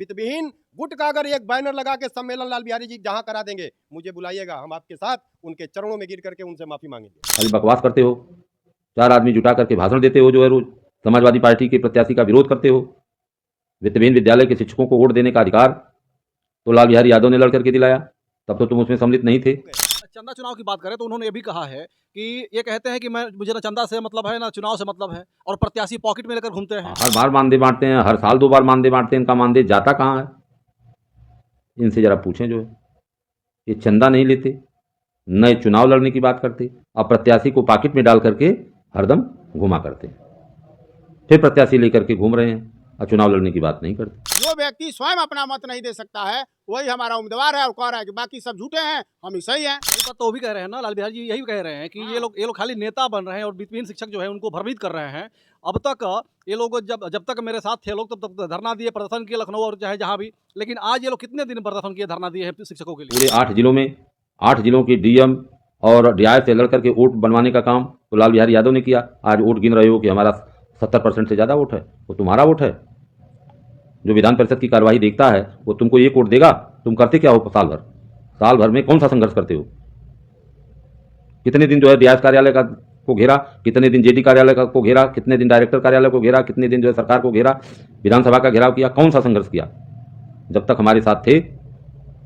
वित्तविहीन गुट का अगर एक बैनर लगा के सम्मेलन लाल बिहारी जी जहां करा देंगे, मुझे बुलाइएगा, हम आपके साथ उनके चरणों में गिर करके उनसे माफी मांगेंगे। खाली बकवास करते हो, 4 आदमी जुटा करके भाषण देते हो, जो है रोज समाजवादी पार्टी के प्रत्याशी का विरोध करते हो। वित्तविहीन विद्यालय के शिक्षकों को वोट देने का अधिकार तो लाल बिहारी यादव ने लड़ करके दिलाया, तब तो तुम उसमें सम्मिलित नहीं थे। चंदा चुनाव की बात करें तो उन्होंने ये भी कहा है कि ये कहते हैं कि मुझे ना चंदा से मतलब है ना चुनाव से मतलब है, और प्रत्याशी पॉकेट में लेकर घूमते हैं। हर बार मानदेय बांटते हैं, हर साल 2 बार मानदेय बांटते हैं, इनका मानदेय जाता कहाँ है? इनसे जरा पूछें। जो है ये चंदा नहीं लेते, नए चुनाव लड़ने की बात करते, अब प्रत्याशी को पॉकेट में डाल करके हरदम घुमा करते, फिर प्रत्याशी लेकर के घूम रहे हैं और चुनाव लड़ने की बात नहीं करते। जो व्यक्ति स्वयं अपना मत नहीं दे सकता है वही हमारा उम्मीदवार है और कह रहा है कि बाकी सब झूठे हैं, हम ही सही हैं। एक बात तो वो भी कह रहे हैं ना, लाल बिहारी जी यही कह रहे हैं कि ये लोग खाली नेता बन रहे हैं और वित्तविहीन शिक्षक जो है उनको भ्रमित कर रहे हैं। अब तक ये लोग जब तक मेरे साथ थे लोग तब तक धरना दिए, प्रदर्शन किए लखनऊ और चाहे जहाँ भी, लेकिन आज ये लोग कितने दिन प्रदर्शन किए, धरना दिए हैं शिक्षकों के लिए? पूरे 8 जिलों में 8 जिलों की डीएम और डीआई से लड़ करके वोट बनवाने का काम तो लाल बिहारी यादव ने किया। आज वोट गिन रहे हो कि हमारा 70% से ज़्यादा वोट है, वो तुम्हारा वोट है। जो विधान परिषद की कार्रवाई देखता है वो तुमको ये वोट देगा। तुम करते क्या हो साल भर में कौन सा संघर्ष करते हो? कितने दिन जो है डीआई कार्यालय का को घेरा, कितने दिन जेडी कार्यालय का को घेरा, कितने दिन डायरेक्टर कार्यालय को घेरा, कितने दिन जो है सरकार को घेरा, विधानसभा का घेराव किया, कौन सा संघर्ष किया? जब तक हमारे साथ थे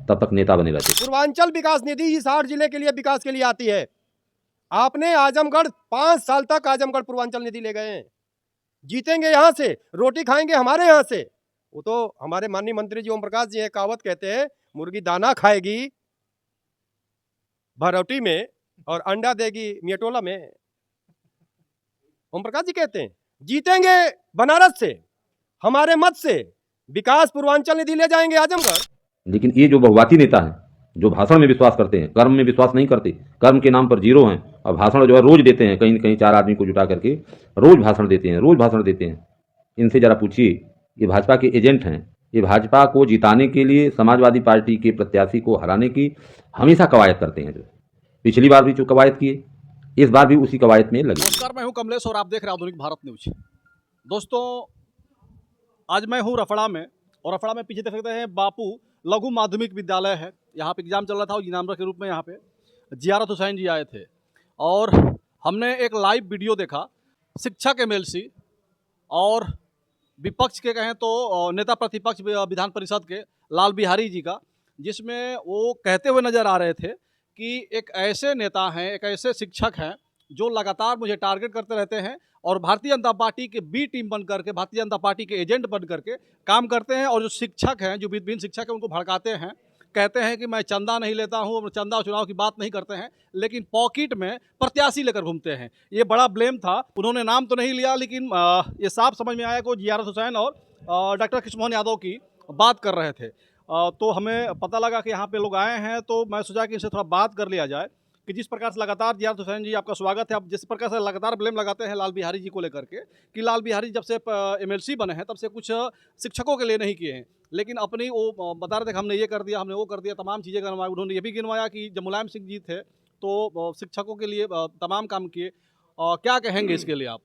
तब तक नेता बने रहते। पूर्वांचल विकास निधि इस 8 जिले के लिए विकास के लिए आती है। आपने आजमगढ़ 5 साल तक आजमगढ़ पूर्वांचल निधि ले गए हैं। जीतेंगे यहां से, रोटी खाएंगे हमारे यहां से। वो तो हमारे माननीय मंत्री जी ओम प्रकाश जी एक कहावत कहते हैं, मुर्गी दाना खाएगी भरौटी में और अंडा देगी मियटोला में। ओम प्रकाश जी कहते हैं जीतेंगे बनारस से, हमारे मत से विकास पूर्वांचल निधि ले जाएंगे आजमगढ़। लेकिन ये जो बहुवाती नेता हैं, जो भाषण में विश्वास करते हैं, कर्म में विश्वास नहीं करते, कर्म के नाम पर जीरो हैं और भाषण जो है रोज देते हैं, कहीं कहीं 4 आदमी को जुटा करके रोज भाषण देते हैं। इनसे जरा पूछिए, ये भाजपा के एजेंट हैं। ये भाजपा को जिताने के लिए, समाजवादी पार्टी के प्रत्याशी को हराने की हमेशा कवायद करते हैं। जो पिछली बार भी जो कवायद किए, इस बार भी उसी कवायद में लगे। नमस्कार, मैं हूं कमलेश और आप देख रहे हैं आधुनिक भारत न्यूज। दोस्तों, आज मैं हूं रफड़ा में, और रफड़ा में पीछे देख सकते हैं बापू लघु माध्यमिक विद्यालय है। यहाँ पे एग्जाम चल रहा था और इनामदार के रूप में यहाँ पे जियारत हुसैन जी आए थे और हमने एक लाइव वीडियो देखा शिक्षक एमएलसी और विपक्ष के कहें तो नेता प्रतिपक्ष विधान परिषद के लाल बिहारी जी का, जिसमें वो कहते हुए नजर आ रहे थे कि एक ऐसे नेता हैं, एक ऐसे शिक्षक हैं जो लगातार मुझे टारगेट करते रहते हैं और भारतीय जनता पार्टी के बी टीम बन करके, भारतीय जनता पार्टी के एजेंट बन करके काम करते हैं। और जो शिक्षक हैं, जो वित्तविहीन शिक्षक हैं, उनको भड़काते हैं, कहते हैं कि मैं चंदा नहीं लेता हूँ, चंदा चुनाव की बात नहीं करते हैं, लेकिन पॉकेट में प्रत्याशी लेकर घूमते हैं। ये बड़ा ब्लेम था। उन्होंने नाम तो नहीं लिया, लेकिन ये साफ समझ में आया कि वो जियारत हुसैन और डॉक्टर कृष्णमोहन यादव की बात कर रहे थे। तो हमें पता लगा कि यहाँ पे लोग आए हैं, तो मैं सोचा कि इनसे थोड़ा बात कर लिया जाए कि जिस प्रकार से लगातार जियारत हुसैन जी आपका स्वागत है। आप जिस प्रकार से लगातार ब्लेम लगाते हैं लाल बिहारी जी को लेकर के कि लाल बिहारी जब से एमएलसी बने हैं तब से कुछ शिक्षकों के लिए नहीं किए हैं, लेकिन अपनी वो बता रहे थे कि हमने ये कर दिया, हमने वो कर दिया, तमाम चीज़ें गिनवाई। उन्होंने ये भी गिनवाया कि जब मुलायम सिंह जी थे तो शिक्षकों के लिए तमाम काम किए। क्या कहेंगे इसके लिए आप?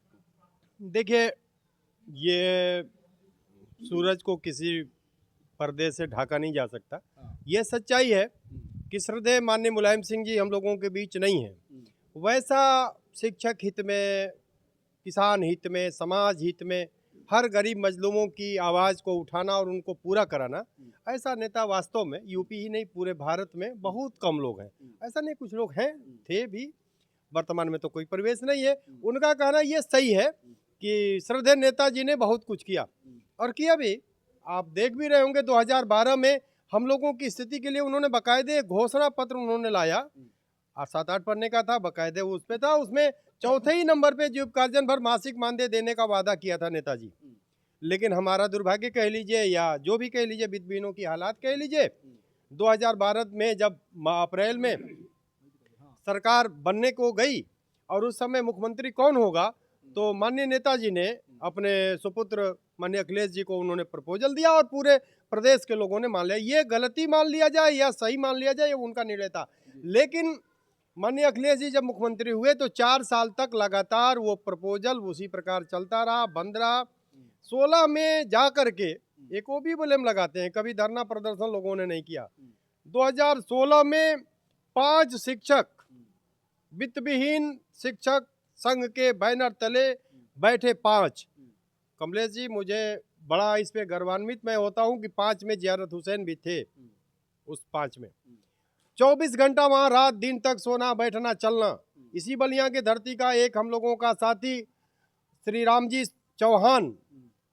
देखिए, ये सूरज को किसी पर्दे से ढाका नहीं जा सकता। ये सच्चाई है कि श्रद्धेय माननीय मुलायम सिंह जी हम लोगों के बीच नहीं है। वैसा शिक्षक हित में, किसान हित में, समाज हित में, हर गरीब मजलूमों की आवाज़ को उठाना और उनको पूरा कराना, ऐसा नेता वास्तव में यूपी ही नहीं पूरे भारत में बहुत कम लोग हैं। ऐसा नहीं, कुछ लोग हैं, थे भी, वर्तमान में तो कोई प्रवेश नहीं है। उनका कहना ये सही है कि श्रद्धेय नेताजी ने बहुत कुछ किया और किया भी। आप देख भी रहे होंगे 2012 में हम लोगों की स्थिति के लिए उन्होंने बाकायदे घोषणा पत्र उन्होंने लाया, 7-8 पन्ने का था, बाकायदे उस पे था। उसमें चौथे ही नंबर पे जीविकार्जन भर मासिक मानदेय देने का वादा किया था नेताजी। लेकिन हमारा दुर्भाग्य कह लीजिए या जो भी कह लीजिए, वित्तविहीनों की हालात कह लीजिए, 2012 में जब अप्रैल में सरकार बनने को गई और उस समय मुख्यमंत्री कौन होगा, तो माननीय नेताजी ने अपने सुपुत्र माननीय अखिलेश जी को उन्होंने प्रपोजल दिया और पूरे प्रदेश के लोगों ने मान लिया। ये गलती मान लिया जाए या सही मान लिया जाए, ये उनका निर्णय था। लेकिन माननीय अखिलेश जी जब मुख्यमंत्री हुए तो 4 साल तक लगातार वो प्रपोजल उसी प्रकार चलता रहा, बंद रहा। 16 में जा कर के एक वो भी ब्लेम लगाते हैं, कभी धरना प्रदर्शन लोगों ने नहीं किया। 2016 में 5 शिक्षक वित्त विहीन शिक्षक संघ के बैनर तले बैठे 5। कमलेश जी, मुझे बड़ा इस पे गर्वान्वित मैं होता हूं कि 5 में जियारत हुसैन भी थे। उस 5 में 24 घंटा वहां रात दिन तक सोना बैठना चलना। इसी बलिया के धरती का एक हम लोगों का साथी श्री राम जी चौहान,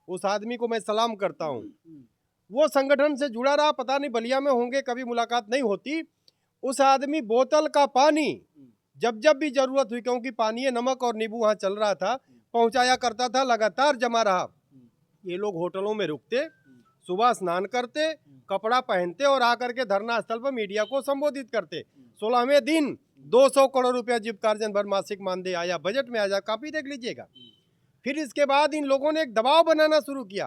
उस आदमी को मैं सलाम करता हूं। वो संगठन से जुड़ा रहा, पता नहीं बलिया में होंगे, कभी मुलाकात नहीं होती। उस आदमी बोतल का पानी जब जब भी जरूरत हुई, क्योंकि पानी नमक और नींबू वहाँ चल रहा था, पहुँचाया करता था, लगातार जमा रहा। ये लोग होटलों में रुकते, सुबह स्नान करते, कपड़ा पहनते और आकर के धरना स्थल पर मीडिया को संबोधित करते। 16वें दिन 200 करोड़ रुपया जीविकार्जन भर मासिक मानदेय आया, बजट में आया, कापी देख लीजिएगा। फिर इसके बाद इन लोगों ने एक दबाव बनाना शुरू किया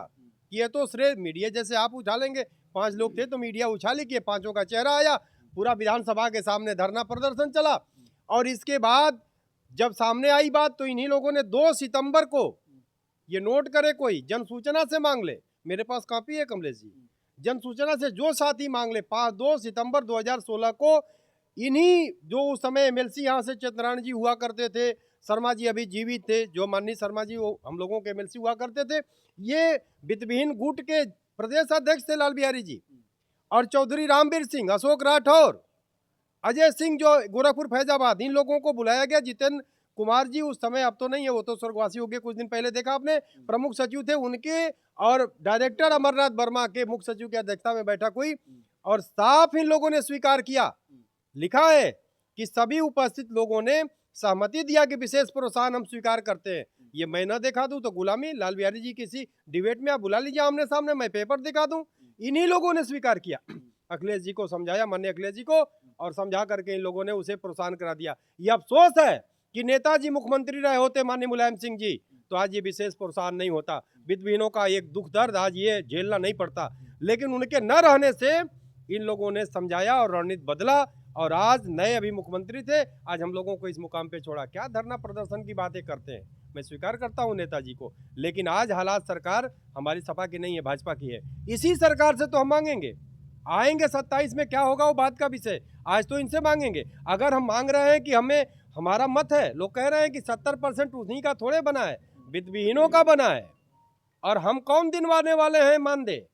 कि ये तो श्रेय मीडिया जैसे आप उछालेंगे। 5 लोग थे तो मीडिया उछाली कि 5 का चेहरा आया, पूरा विधानसभा के सामने धरना प्रदर्शन चला। और इसके बाद जब सामने आई बात तो इन्हीं लोगों ने 2 सितंबर को, ये नोट करे कोई, जन सूचना से मांग ले, मेरे पास कॉपी है कमलेश जी, जन सूचना से जो साथी मांग ले, 2 सितंबर 2016 को इन्हीं जो उस समय एमएलसी यहाँ से चंद्रायण जी हुआ करते थे, शर्मा जी अभी जीवित थे, जो माननीय शर्मा जी वो हम लोगों के एमएलसी हुआ करते थे, ये वित्तविहीन गुट के प्रदेश अध्यक्ष थे लाल बिहारी जी, और चौधरी रामवीर सिंह, अशोक राठौर, अजय सिंह जो गोरखपुर फैजाबाद, इन लोगों को बुलाया गया। जितेंद्र कुमार जी उस समय, अब तो नहीं है, वो तो स्वर्गवासी हो गए, कुछ दिन पहले देखा आपने, प्रमुख सचिव थे उनके, और डायरेक्टर अमरनाथ वर्मा के मुख्य सचिव की अध्यक्षता में बैठक हुई और साफ इन लोगों ने स्वीकार किया, लिखा है कि सभी उपस्थित लोगों ने सहमति दिया कि विशेष प्रोत्साहन हम स्वीकार करते हैं। ये मैं न दिखा दूं तो गुलामी, लाल बिहारी जी किसी डिबेट में आप बुला लीजिए आमने सामने, मैं पेपर दिखा दूं। इन्हीं लोगों ने स्वीकार किया, अखिलेश जी को समझाया, माननीय अखिलेश जी को, और समझा करके इन लोगों ने उसे प्रोत्साहन करा दिया। ये अफसोस है कि नेताजी मुख्यमंत्री रहे होते माननीय मुलायम सिंह जी, तो आज ये विशेष प्रोत्साहन नहीं होता। वित्तविहीनों का एक दुख दर्द आज ये झेलना नहीं पड़ता, लेकिन उनके न रहने से इन लोगों ने समझाया और रणनीति बदला, और आज नए अभी मुख्यमंत्री थे, आज हम लोगों को इस मुकाम पे छोड़ा। क्या धरना प्रदर्शन की बातें करते हैं, मैं स्वीकार करता हूं नेताजी को, लेकिन आज हालात सरकार हमारी सपा की नहीं है, भाजपा की है। इसी सरकार से तो हम मांगेंगे, आएंगे 27 में क्या होगा वो बात का विषय, आज तो इनसे मांगेंगे। अगर हम मांग रहे हैं कि हमें, हमारा मत है, लोग कह रहे हैं कि 70% उन्हीं का थोड़े बना है, वित्तविहीनों का बना है, और हम कौन दिलवाने वाले हैं मानदेय?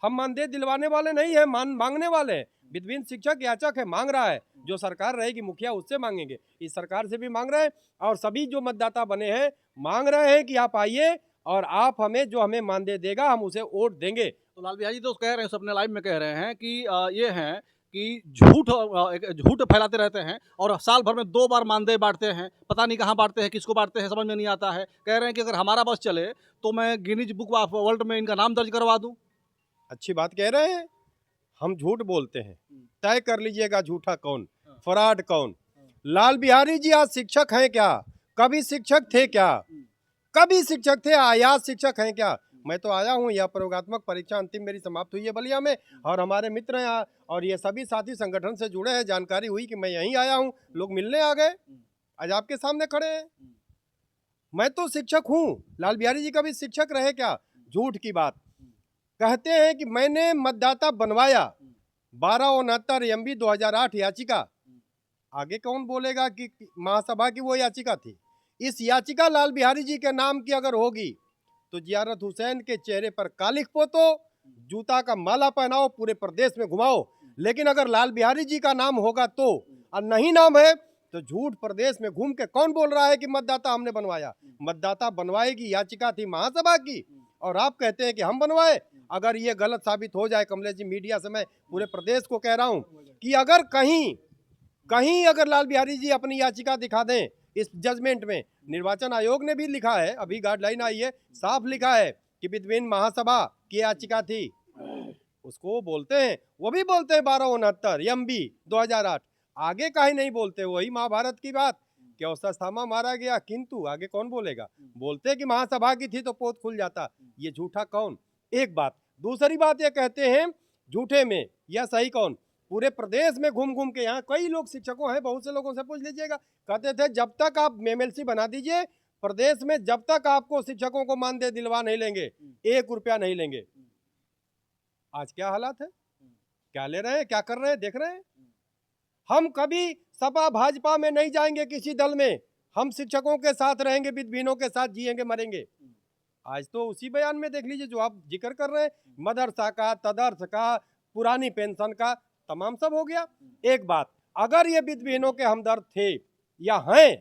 हम मानदेय दिलवाने वाले नहीं है, मांगने वाले हैं। वित्तविहीन शिक्षक याचक है, मांग रहा है, जो सरकार रहेगी मुखिया उससे मांगेंगे, इस सरकार से भी मांग रहे हैं, और सभी जो मतदाता बने हैं मांग रहे हैं कि आप आइए और आप हमें, जो हमें मानदेय देगा हम उसे वोट देंगे। तो लाल बिहारी जी तो कह रहे हैं, अपने लाइव में कह रहे हैं कि ये हैं कि झूठ फैलाते रहते हैं और साल भर में 2 बार मानदेय बांटते हैं, पता नहीं कहाँ बांटते हैं, किसको बांटते हैं, समझ में नहीं आता है। कह रहे हैं कि अगर हमारा बस चले तो मैं गिनीज बुक ऑफ वर्ल्ड में इनका नाम दर्ज करवा दूं। अच्छी बात कह रहे हैं, हम झूठ बोलते हैं, तय कर लीजिएगा झूठा कौन, फराड कौन। लाल बिहारी जी आज शिक्षक हैं क्या? कभी शिक्षक थे क्या? कभी शिक्षक थे? आयात शिक्षक हैं क्या? मैं तो आया हूँ, यह प्रयोगात्मक परीक्षा अंतिम मेरी समाप्त हुई है बलिया में, और हमारे मित्र हैं और ये सभी साथी संगठन से जुड़े हैं, जानकारी हुई कि मैं यहीं आया हूँ, लोग मिलने आ गए, आज आपके सामने खड़े हैं। मैं तो शिक्षक हूँ, लाल बिहारी जी कभी शिक्षक रहे क्या? झूठ की बात। कहते हैं कि मैंने मतदाता बनवाया, 1269 एमबी 2008 याचिका, आगे कौन बोलेगा कि महासभा की वो याचिका थी। इस याचिका लाल बिहारी जी के नाम की अगर होगी तो जियारत हुसैन के चेहरे पर कालिख पोतो, जूता का माला पहनाओ, पूरे प्रदेश में घुमाओ, लेकिन अगर लाल बिहारी जी का नाम होगा तो, और नहीं नाम है तो झूठ प्रदेश में घूम के कौन बोल रहा है कि मतदाता हमने बनवाया? मतदाता बनवाए की याचिका थी महासभा की, और आप कहते हैं कि हम बनवाए। अगर ये गलत साबित हो जाए, कमलेश जी, मीडिया से मैं पूरे प्रदेश को कह रहा हूं कि अगर कहीं अगर लाल बिहारी जी अपनी याचिका दिखा दें इस जजमेंट में, निर्वाचन आयोग ने भी लिखा है, अभी गाइडलाइन आई है, साफ लिखा है कि वित्तविहीन महासभा की याचिका थी, उसको बोलते हैं, वो भी बोलते हैं 1269 एमबी 2008, आगे का ही नहीं बोलते। वही महाभारत की बात कि अश्वत्थामा मारा गया, किंतु आगे कौन बोलेगा? बोलते कि महासभा की थी तो पोत खुल जाता। ये झूठा कौन? एक बात। दूसरी बात ये कहते हैं झूठे में, या सही कौन? पूरे प्रदेश में घूम घूम के, यहाँ कई लोग शिक्षकों हैं, बहुत से लोगों से पूछ लीजिएगा, कहते थे जब तक आप एमएलसी बना दीजिए प्रदेश में, जब तक आपको शिक्षकों को मानदेय दिलवा नहीं लेंगे, 1 रुपया नहीं लेंगे। आज क्या हालात है, क्या ले रहे हैं, क्या कर रहे हैं, देख रहे हैं। हम कभी सपा भाजपा में नहीं जाएंगे, किसी दल में। हम शिक्षकों के साथ रहेंगे, विद्यार्थियों के साथ जिएंगे मरेंगे। आज तो उसी बयान में देख लीजिए जो आप जिक्र कर रहे हैं, मदरसा का, तदर्स का, पुरानी पेंशन का, तमाम सब हो गया। एक बात, अगर ये विद्यार्थियों के हमदर्द थे या हैं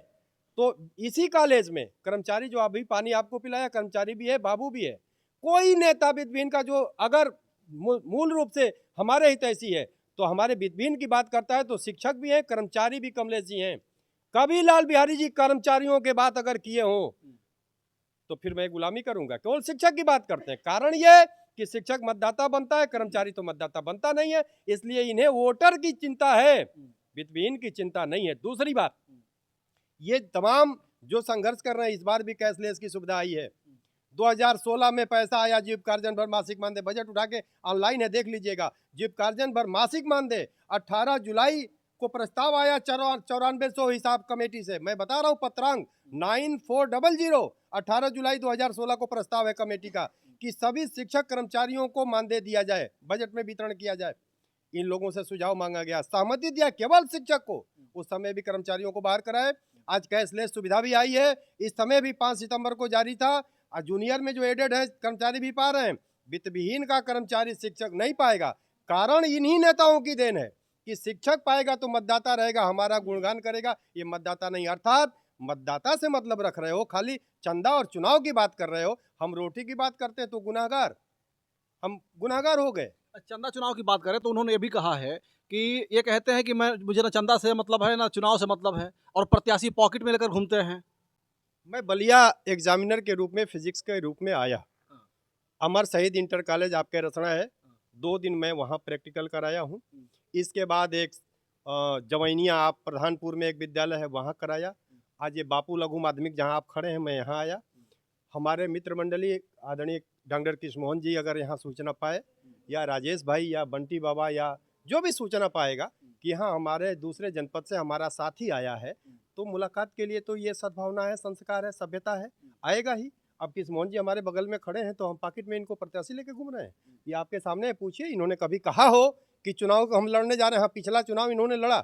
तो इसी कॉलेज में कर्मचारी जो अभी पानी आपको पिलाया, कर्मचारी भी है, बाबू भी है। कोई नेता विद्यार्थी का जो अगर मूल रूप से हमारे हितैषी है तो हमारे विद्यार्थी की बात करता है तो शिक्षक भी हैं, कर्मचारी भी कमलेश जी हैं। कभी लाल बिहारी जी कर्मचारियों के बात अगर किए हों तो फिर मैं गुलामी करूंगा। केवल शिक्षक की बात करते हैं। कारण यह कि शिक्षक मतदाता बनता है, कर्मचारी तो मतदाता बनता नहीं है, इसलिए इन्हें वोटर की चिंता है, विद्यार्थी की चिंता नहीं है। दूसरी बात, ये तमाम जो संघर्ष कर रहे हैं, इस बार भी कैशलेस की सुविधा आई है। 2016 में पैसा आया, जीविकार्जन भर मासिक मानदेय, बजट उठा के ऑनलाइन है, देख लीजिएगा। जीविकार्जन भर मासिक मानदेय 18 जुलाई को प्रस्ताव आया 9400 हिसाब कमेटी से। मैं बता रहा हूँ, पत्रांक 9400, 18 जुलाई 2016 को प्रस्ताव है कमेटी का कि सभी शिक्षक कर्मचारियों को मानदेय दिया जाए, बजट में वितरण किया जाए। इन लोगों से सुझाव मांगा गया, सहमति दिया केवल शिक्षक को, उस समय भी कर्मचारियों को बाहर कराए। आज कैशलेस सुविधा भी आई है, इस समय भी 5 सितंबर को जारी था। जूनियर में जो एडेड है कर्मचारी भी पा रहे हैं, वित्तविहीन का कर्मचारी शिक्षक नहीं पाएगा। कारण इन्हीं नेताओं की देन है कि शिक्षक पाएगा तो मतदाता रहेगा, हमारा गुणगान करेगा। ये मतदाता नहीं, अर्थात मतदाता से मतलब रख रहे हो, खाली चंदा और चुनाव की बात कर रहे हो। हम रोटी की बात करते तो गुनाहगार, हम गुनाहगार हो गए। चंदा चुनाव की बात करें तो उन्होंने ये भी कहा है कि ये कहते हैं कि मुझे ना चंदा से मतलब है ना चुनाव से मतलब है, और प्रत्याशी पॉकेट में लेकर घूमते हैं। मैं बलिया एग्जामिनर के रूप में, फिजिक्स के रूप में आया। अमर शहीद इंटर कॉलेज आपके रसना है, 2 दिन मैं वहाँ प्रैक्टिकल कराया हूँ। इसके बाद एक जवैनिया आप प्रधानपुर में एक विद्यालय है, वहाँ कराया। आज ये बापू लघु माध्यमिक जहाँ आप खड़े हैं, मैं यहाँ आया। हमारे मित्र मंडली आदरणीय डॉक्टर कृष्ण मोहन जी अगर यहाँ सूचना पाए, या राजेश भाई या बंटी बाबा या जो भी सूचना पाएगा कि हाँ हमारे दूसरे जनपद से हमारा साथी आया है, तो मुलाकात के लिए तो ये सद्भावना है, संस्कार है, सभ्यता है, आएगा ही। अब कृष्ण मोहन जी हमारे बगल में खड़े हैं तो हम पॉकेट में इनको प्रत्याशी लेके घूम रहे हैं? ये आपके सामने है, पूछिए इन्होंने कभी कहा हो कि चुनाव हम लड़ने जा रहे हैं? हाँ, पिछला चुनाव इन्होंने लड़ा।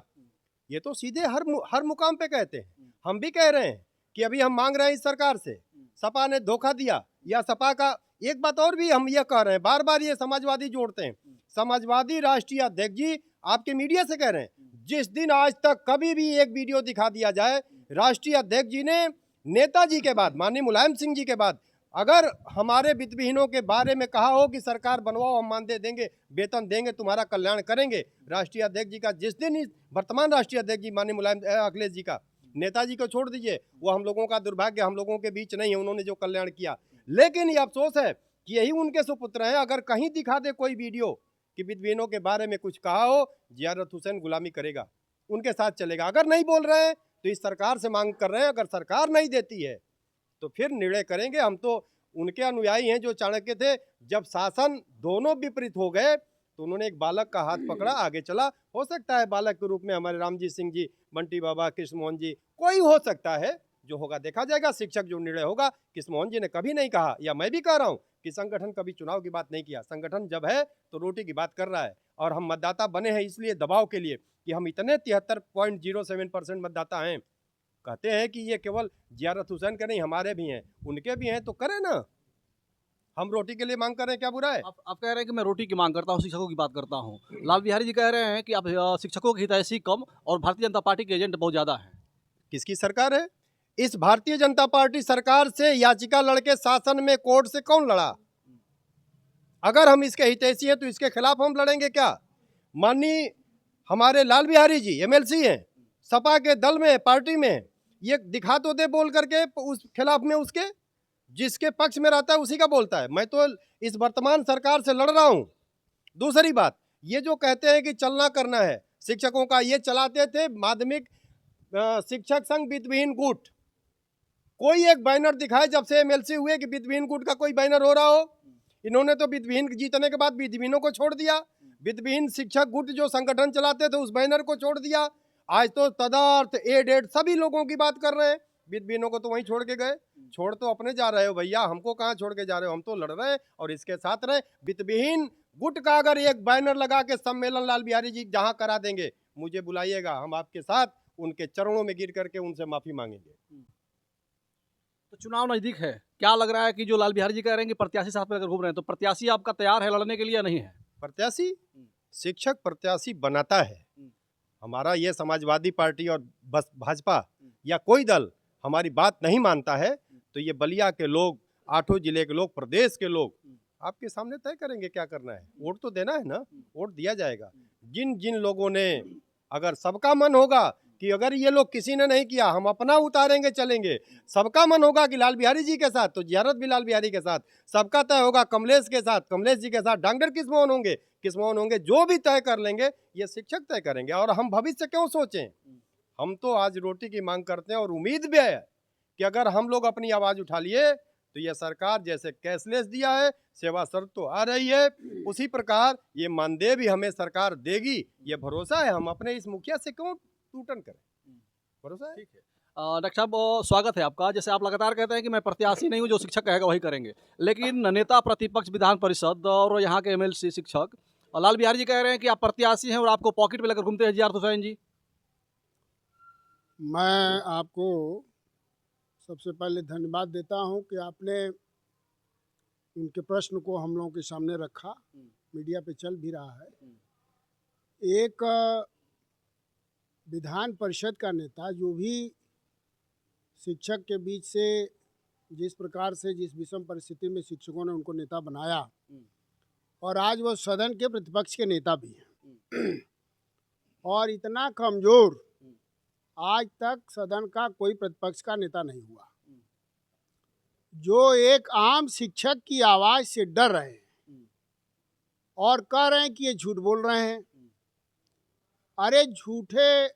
ये तो सीधे हर मुकाम पे कहते हैं। हम भी कह रहे हैं कि अभी हम मांग रहे हैं इस सरकार से, सपा ने धोखा दिया, या सपा का एक बात और भी हम ये कह रहे हैं, बार बार ये समाजवादी जोड़ते हैं। समाजवादी राष्ट्रीय अध्यक्ष जी आपके मीडिया से कह रहे हैं, जिस दिन आज तक कभी भी एक वीडियो दिखा दिया जाए, राष्ट्रीय अध्यक्ष जी ने नेताजी के बाद, माननीय मुलायम सिंह जी के बाद, अगर हमारे वित्तविहीनों के बारे में कहा हो कि सरकार बनवाओ, हम मानदेय देंगे, वेतन देंगे, तुम्हारा कल्याण करेंगे, राष्ट्रीय अध्यक्ष जी का जिस दिन, वर्तमान राष्ट्रीय अध्यक्ष जी माननीय मुलायम अखिलेश जी का, नेताजी को छोड़ दीजिए, वो हम लोगों का दुर्भाग्य, हम लोगों के बीच नहीं है, उन्होंने जो कल्याण किया। लेकिन ये अफसोस है कि यही उनके सुपुत्र हैं। अगर कहीं दिखा दे कोई वीडियो कि विद्यार्थियों के बारे में कुछ कहा हो, जियारत हुसैन गुलामी करेगा, उनके साथ चलेगा। अगर नहीं बोल रहे हैं तो इस सरकार से मांग कर रहे हैं, अगर सरकार नहीं देती है तो फिर निर्णय करेंगे। हम तो उनके अनुयायी हैं जो चाणक्य थे। जब शासन दोनों विपरीत हो गए तो उन्होंने एक बालक का हाथ पकड़ा, आगे चला। हो सकता है बालक के रूप में हमारे रामजीत सिंह जी, बंटी बाबा, कृष्ण मोहन जी, कोई हो सकता है। जो होगा देखा जाएगा। शिक्षक जो निर्णय होगा, कृष्ण मोहन जी ने कभी नहीं कहा, या मैं भी कह रहा हूँ कि संगठन कभी चुनाव की बात नहीं किया। संगठन जब है तो रोटी की बात कर रहा है, और हम मतदाता बने हैं इसलिए दबाव के लिए कि हम इतने 73.07% मतदाता हैं। कहते हैं कि ये केवल जियारत हुसैन के नहीं, हमारे भी हैं, उनके भी हैं, तो करें ना। हम रोटी के लिए मांग कर रहे हैं, क्या बुरा है? आप कह रहे हैं कि मैं रोटी की मांग करता हूँ, शिक्षकों की बात करता हूँ। लाल बिहारी जी कह रहे हैं कि आप शिक्षकों की हितैषी कम और भारतीय जनता पार्टी के एजेंट बहुत ज़्यादा हैं। किसकी सरकार है? इस भारतीय जनता पार्टी सरकार से याचिका लड़के शासन में कोर्ट से कौन लड़ा? अगर हम इसके हितैषी हैं तो इसके खिलाफ हम लड़ेंगे क्या? माननीय हमारे लाल बिहारी जी एमएलसी हैं, सपा के दल में, पार्टी में, ये दिखा तो दे बोल करके उस खिलाफ में, उसके जिसके पक्ष में रहता है उसी का बोलता है। मैं तो इस वर्तमान सरकार से लड़ रहा हूं। दूसरी बात, ये जो कहते हैं कि चलना करना है शिक्षकों का, ये चलाते थे माध्यमिक शिक्षक संघ वित्तविहीन गुट। कोई एक बैनर दिखाए जब से एमएलसी हुए कि वित्तविहीन गुट का कोई बैनर हो रहा हो। इन्होंने तो वित्तविहीन जीतने के बाद वित्तविहीनों को छोड़ दिया। वित्तविहीन शिक्षक गुट जो संगठन चलाते थे उस बैनर को छोड़ दिया। आज तो तदर्थ एडेड सभी लोगों की बात कर रहे हैं, वित्तविहीनों को तो वहीं छोड़ के गए। छोड़ तो अपने जा रहे हो भैया, हमको कहाँ छोड़ के जा रहे हो? हम तो लड़ रहे हैं और इसके साथ रहे। वित्तविहीन गुट का अगर एक बैनर लगा के सम्मेलन लाल बिहारी जी जहां करा देंगे, मुझे बुलाइएगा, हम आपके साथ उनके चरणों में गिर करके उनसे माफी मांगेंगे। तो चुनाव नजदीक है, क्या लग रहा है कि जो लाल बिहारी जी कह रहे हैं कि प्रत्याशी साथ में अगर घूम रहे हैं, तो प्रत्याशी आपका तैयार है लड़ने के लिए या नहीं है? प्रत्याशी शिक्षक प्रत्याशी बनाता है। हमारा ये समाजवादी पार्टी और बस भाजपा या कोई दल हमारी बात नहीं मानता है, तो ये बलिया के लोग, 8 जिले के लोग, प्रदेश के लोग आपके सामने तय करेंगे क्या करना है। वोट तो देना है ना, वोट दिया जाएगा। जिन जिन लोगों ने, अगर सबका मन होगा कि अगर ये लोग किसी ने नहीं किया हम अपना उतारेंगे चलेंगे, सबका मन होगा कि लाल बिहारी जी के साथ, तो जियारत भी लाल बिहारी के साथ, सबका तय होगा कमलेश के साथ, कमलेश जी के साथ, डॉक्टर किस्मोहन होंगे, जो भी तय कर लेंगे ये शिक्षक तय करेंगे। और हम भविष्य क्यों सोचें, हम तो आज रोटी की मांग करते हैं और उम्मीद भी है कि अगर हम लोग अपनी आवाज़ उठा लिए तो ये सरकार जैसे कैशलेस दिया है, सेवा शर्त तो आ रही है, उसी प्रकार ये मानदेय भी हमें सरकार देगी, ये भरोसा है। हम अपने इस मुखिया से क्यों टूटन करें, भरोसा है। ठीक है डॉक्टर साहब, स्वागत है आपका। जैसे आप लगातार कहते हैं कि मैं प्रत्याशी नहीं हूं, जो शिक्षक कहेगा वही करेंगे, लेकिन नेता प्रतिपक्ष विधान परिषद और यहाँ के एमएलसी शिक्षक लाल बिहारी जी कह रहे हैं कि आप प्रत्याशी हैं और आपको पॉकेट में लेकर घूमते हैं जियारत हुसैन जी। मैं आपको सबसे पहले धन्यवाद देता हूं कि आपने उनके प्रश्न को हम लोगों के सामने रखा, मीडिया पे चल भी रहा है। एक विधान परिषद का नेता जो भी शिक्षक के बीच से जिस प्रकार से, जिस विषम परिस्थिति में शिक्षकों ने उनको नेता बनाया, और आज वो सदन के प्रतिपक्ष के नेता भी हैं और इतना कमज़ोर आज तक सदन का कोई प्रतिपक्ष का नेता नहीं हुआ, जो एक आम शिक्षक की आवाज़ से डर रहे हैं और कह रहे हैं कि ये झूठ बोल रहे हैं। अरे झूठे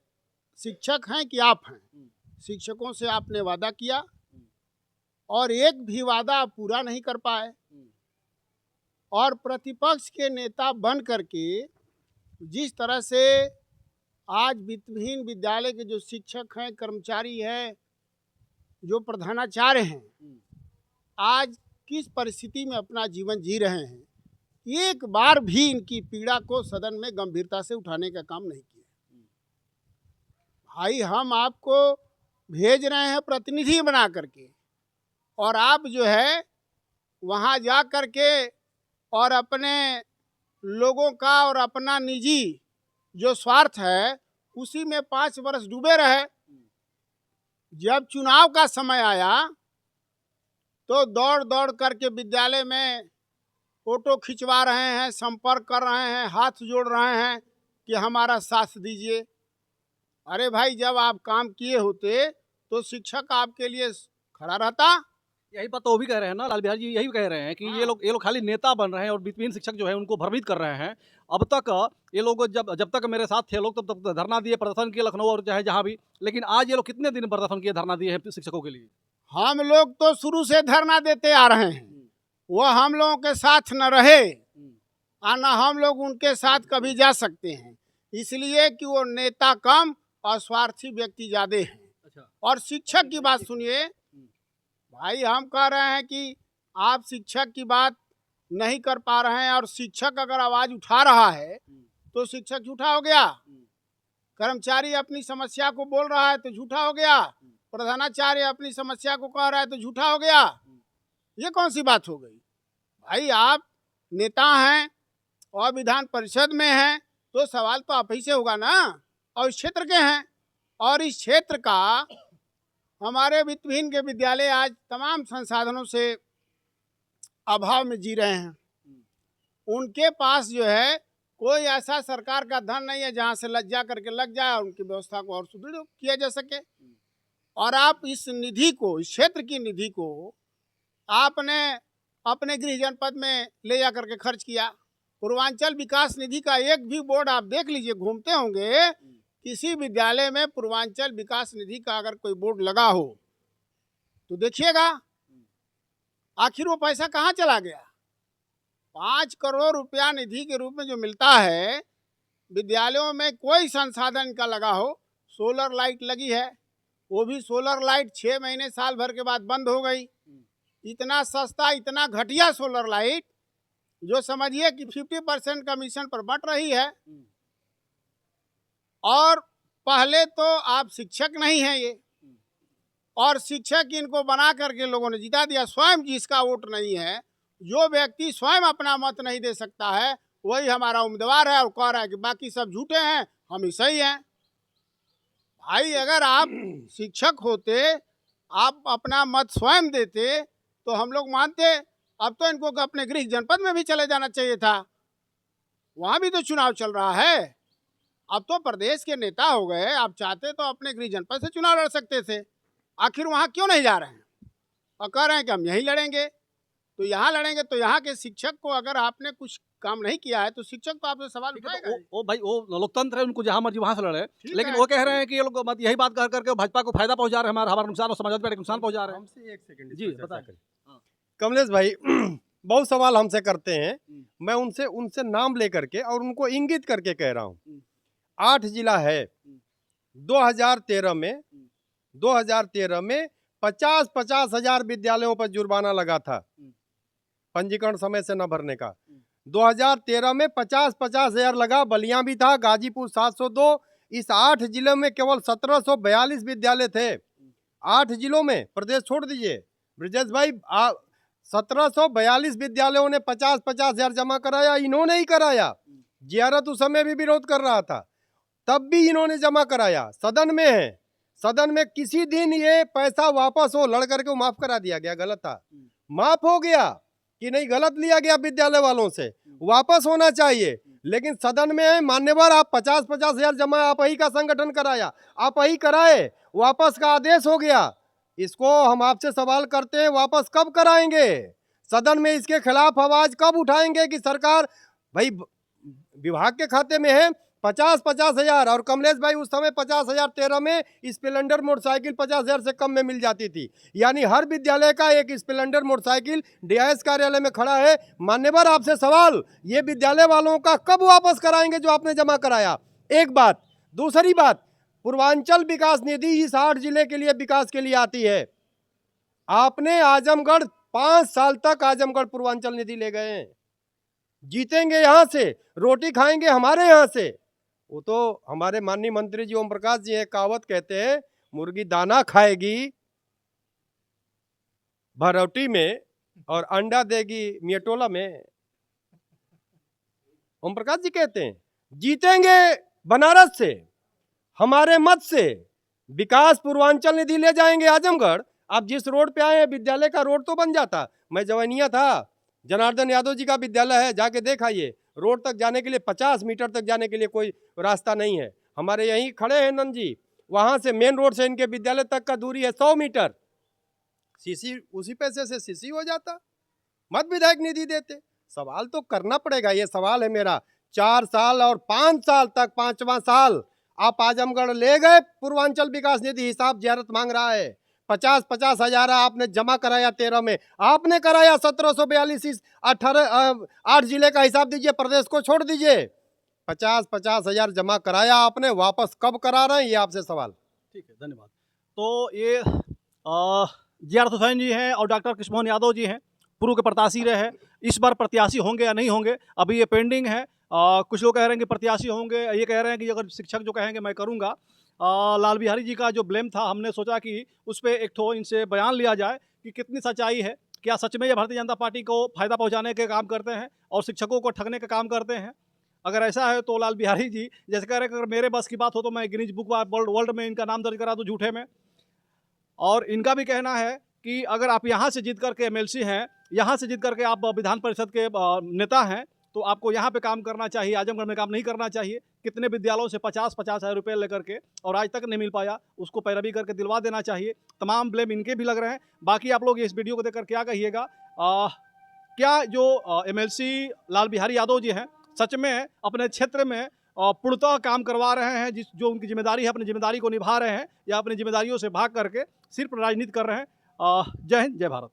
शिक्षक हैं कि आप हैं? शिक्षकों से आपने वादा किया और एक भी वादा आप पूरा नहीं कर पाए, और प्रतिपक्ष के नेता बन करके जिस तरह से आज वित्तहीन विद्यालय के जो शिक्षक हैं, कर्मचारी हैं, जो प्रधानाचार्य हैं, आज किस परिस्थिति में अपना जीवन जी रहे हैं, एक बार भी इनकी पीड़ा को सदन में गंभीरता से उठाने का काम नहीं किया। भाई हम आपको भेज रहे हैं प्रतिनिधि बना करके, और आप जो है वहाँ जा करके और अपने लोगों का और अपना निजी जो स्वार्थ है उसी में 5 वर्ष डूबे रहे। जब चुनाव का समय आया तो दौड़ दौड़ करके विद्यालय में फोटो खिंचवा रहे हैं, संपर्क कर रहे हैं, हाथ जोड़ रहे हैं कि हमारा साथ दीजिए। अरे भाई, जब आप काम किए होते तो शिक्षक आपके लिए खड़ा रहता। यही बात तो वो भी कह रहे हैं ना, लाल बिहारी जी यही कह रहे हैं कि ये लोग खाली नेता बन रहे हैं और वित्तहीन शिक्षक जो है उनको भ्रमित कर रहे हैं। अब तक ये लोग जब तक मेरे साथ थे लोग तब तक धरना दिए, प्रदर्शन किए लखनऊ और चाहे जहाँ भी, लेकिन आज ये लोग कितने दिन प्रदर्शन किए, धरना दिए हैं शिक्षकों के लिए? हम लोग तो शुरू से धरना देते आ रहे हैं, वो हम लोगों के साथ न रहे और न हम लोग उनके साथ कभी जा सकते हैं, इसलिए कि वो नेता कम और स्वार्थी व्यक्ति ज़्यादा हैं। अच्छा। और शिक्षक की बात सुनिए भाई, हम कह रहे हैं कि आप शिक्षक की बात नहीं कर पा रहे हैं, और शिक्षक अगर आवाज़ उठा रहा है तो शिक्षक झूठा हो गया, कर्मचारी अपनी समस्या को बोल रहा है तो झूठा हो गया, प्रधानाचार्य अपनी समस्या को कह रहा है तो झूठा हो गया। ये कौन सी बात हो गई भाई? आप नेता हैं और विधान परिषद में हैं तो सवाल तो आप ही से होगा ना, और इस क्षेत्र के हैं, और इस क्षेत्र का हमारे वित्तहीन के विद्यालय आज तमाम संसाधनों से अभाव में जी रहे हैं। उनके पास जो है कोई ऐसा सरकार का धन नहीं है जहां से लज्जा करके लग जाए और उनकी व्यवस्था को और सुदृढ़ किया जा सके। और आप इस निधि को, इस क्षेत्र की निधि को आपने अपने गृह जनपद में ले जा करके खर्च किया। पूर्वांचल विकास निधि का एक भी बोर्ड आप देख लीजिए, घूमते होंगे किसी विद्यालय में पूर्वांचल विकास निधि का अगर कोई बोर्ड लगा हो तो देखिएगा आखिर वो पैसा कहाँ चला गया। 5 करोड़ रुपया निधि के रूप में जो मिलता है, विद्यालयों में कोई संसाधन का लगा हो, सोलर लाइट लगी है, वो भी सोलर लाइट 6 महीने साल भर के बाद बंद हो गई। इतना सस्ता, इतना घटिया सोलर लाइट, जो समझिए कि 50% कमीशन पर बंट रही है। और पहले तो आप शिक्षक नहीं हैं ये, और शिक्षक इनको बना करके लोगों ने जिता दिया। स्वयं जिसका वोट नहीं है, जो व्यक्ति स्वयं अपना मत नहीं दे सकता है, वही हमारा उम्मीदवार है और कह रहा है कि बाकी सब झूठे हैं, हम ही सही हैं। भाई अगर आप शिक्षक होते, आप अपना मत स्वयं देते, तो हम लोग मानते। अब तो इनको अपने गृह जनपद में भी चले जाना चाहिए था, वहाँ भी तो चुनाव चल रहा है। अब तो प्रदेश के नेता हो गए, आप चाहते तो अपने गृह जनपद से चुनाव लड़ सकते थे। आखिर वहाँ क्यों नहीं जा रहे हैं और कह रहे हैं कि हम यहीं लड़ेंगे? तो यहाँ लड़ेंगे तो यहाँ के शिक्षक को अगर आपने कुछ काम नहीं किया है तो शिक्षक तो आपसे सवाल उठाएगा ही। वो भाई वो लोकतंत्र है, उनको जहाँ मर्जी वहाँ से लड़े। ठीक लेकिन है। वो कह रहे हैं कि ये लोग मत यही बात कर करके भाजपा को फायदा पहुंचा रहे हैं, हमारा नुकसान और समाजवादी पार्टी को नुकसान पहुंचा रहे हैं। हमसे एक सेकंड जी, बताएं। कमलेश भाई बहुत सवाल हमसे करते हैं, मैं उनसे नाम लेकर के और उनको इंगित करके कह रहा हूँ। 8 जिला है। 2013 में 50-50 हजार विद्यालयों पर जुर्माना लगा था पंजीकरण समय से न भरने का। 2013 में 50-50 हजार लगा। बलिया भी था, गाजीपुर 702। इस 8 जिलों में केवल 1742 विद्यालय थे। 8 जिलों में, प्रदेश छोड़ दीजिए ब्रजेश भाई, 1742 विद्यालयों ने 50-50 हजार जमा कराया। इन्होंने ही कराया। जियारत उस समय भी विरोध कर रहा था, तब भी इन्होंने जमा कराया। सदन में है, सदन में किसी दिन ये पैसा वापस हो, लड़ करके माफ करा दिया गया। गलत था, माफ हो गया कि नहीं, गलत लिया गया विद्यालय वालों से, वापस होना चाहिए। लेकिन सदन में है, मान्यवर, आप 50-50 हजार जमा आप ही का संगठन कराया, आप ही कराए, वापस का आदेश हो गया। इसको हम आपसे सवाल करते हैं, वापस कब कराएंगे? सदन में इसके खिलाफ आवाज कब उठाएंगे कि सरकार, भाई विभाग के खाते में है 50-50 हजार। और कमलेश भाई उस समय 50 हजार 13 में स्प्लेंडर मोटरसाइकिल 50 हजार से कम में मिल जाती थी। यानी हर विद्यालय का एक स्प्लेंडर मोटरसाइकिल डीआईएस कार्यालय में खड़ा है। मान्यवर, आपसे सवाल, ये विद्यालय वालों का कब वापस कराएंगे जो आपने जमा कराया? एक बात। दूसरी बात, पूर्वांचल विकास निधि इस 8 जिले के लिए विकास के लिए आती है। आपने आजमगढ़ 5 साल तक आजमगढ़ पूर्वांचल निधि ले गए हैं। जीतेंगे यहाँ से, रोटी खाएंगे हमारे यहाँ से। वो तो हमारे माननीय मंत्री जी ओम प्रकाश जी हैं, कहावत कहते हैं, मुर्गी दाना खाएगी भरौटी में और अंडा देगी मियटोला में। ओम प्रकाश जी कहते हैं जीतेंगे बनारस से, हमारे मत से, विकास पूर्वांचल निधि ले जाएंगे आजमगढ़। आप जिस रोड पे आए हैं, विद्यालय का रोड तो बन जाता। मैं जवैनिया था, जनार्दन यादव जी का विद्यालय है, जाके देख आइए। रोड तक जाने के लिए 50 मीटर तक जाने के लिए कोई रास्ता नहीं है। हमारे यहीं खड़े हैं नंद जी, वहां से मेन रोड से इनके विद्यालय तक का दूरी है 100 मीटर। सीसी उसी पैसे से सीसी हो जाता, मत विधायक निधि देते। सवाल तो करना पड़ेगा। ये सवाल है मेरा। 4 साल और 5 साल तक, 5वां साल आप आजमगढ़ ले गए पूर्वांचल विकास निधि, हिसाब जियारत मांग रहा है। 50-50 हजार आपने जमा कराया 13 में, आपने कराया 1742। इस 8 जिले का हिसाब दीजिए, प्रदेश को छोड़ दीजिए। 50-50 हजार जमा कराया आपने, वापस कब करा रहे हैं, ये आपसे सवाल। ठीक है, धन्यवाद। तो ये जियारत हुसैन जी हैं और डॉक्टर कृष्णमोहन यादव जी हैं, पूर्व के प्रत्याशी रहे हैं। इस बार प्रत्याशी होंगे या नहीं होंगे, अभी ये पेंडिंग है। कुछ लोग कह रहे हैं कि प्रत्याशी होंगे, ये कह रहे हैं कि अगर शिक्षक जो कहेंगे मैं करूँगा। लाल बिहारी जी का जो ब्लेम था, हमने सोचा कि उस पर एक ठो इनसे बयान लिया जाए कि कितनी सच्चाई है। क्या सच में ये भारतीय जनता पार्टी को फायदा पहुंचाने के काम करते हैं और शिक्षकों को ठगने का काम करते हैं? अगर ऐसा है तो लाल बिहारी जी जैसे कह रहे हैं, अगर मेरे बस की बात हो तो मैं गिनीज बुक वर्ल्ड में इनका नाम दर्ज करा दूँ झूठे में। और इनका भी कहना है कि अगर आप यहाँ से जीत करके एमएलसी हैं, यहाँ से जीत करके आप विधान परिषद के नेता हैं, तो आपको यहाँ पे काम करना चाहिए, आजमगढ़ में काम नहीं करना चाहिए। कितने विद्यालयों से 50-50 हज़ार रुपये लेकर के और आज तक नहीं मिल पाया, उसको पैरवी करके दिलवा देना चाहिए। तमाम ब्लेम इनके भी लग रहे हैं। बाकी आप लोग इस वीडियो को देखकर क्या कहिएगा? क्या जो एमएलसी लाल बिहारी यादव जी हैं सच में अपने क्षेत्र में पूर्णतः काम करवा रहे हैं, जो उनकी जिम्मेदारी है, अपनी जिम्मेदारी को निभा रहे हैं, या अपनी जिम्मेदारियों से भाग करके सिर्फ राजनीति कर रहे हैं? जय हिंद, जय भारत।